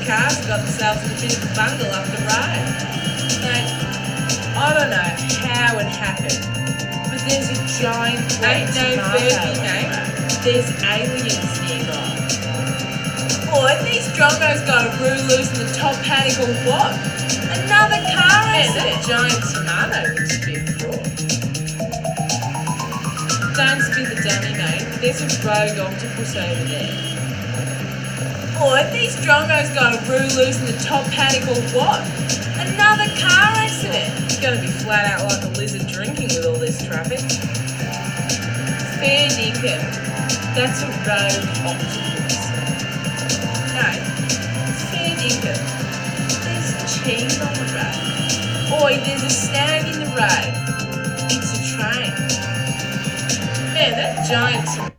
cars have got themselves in a bit of a bungle up the road. Mate, I don't know how it happened, but there's a giant Ain't no Furby, mate. There's aliens nearby. Or are these drongos got a roo loose in the top paddock or what? Another car accident. That giant tomato looks a bit raw. Don't spin the dummy, mate. There's a rogue octopus over there. Or have these drongos got a roo loose in the top paddock or what? Another car accident. It's going to be flat out like a lizard drinking with all this traffic. Fair dinkum. That's a rogue octopus. No, fair dinkum. There's cheese on the road. Oi, there's a snag in the road. It's a train. Man, that giant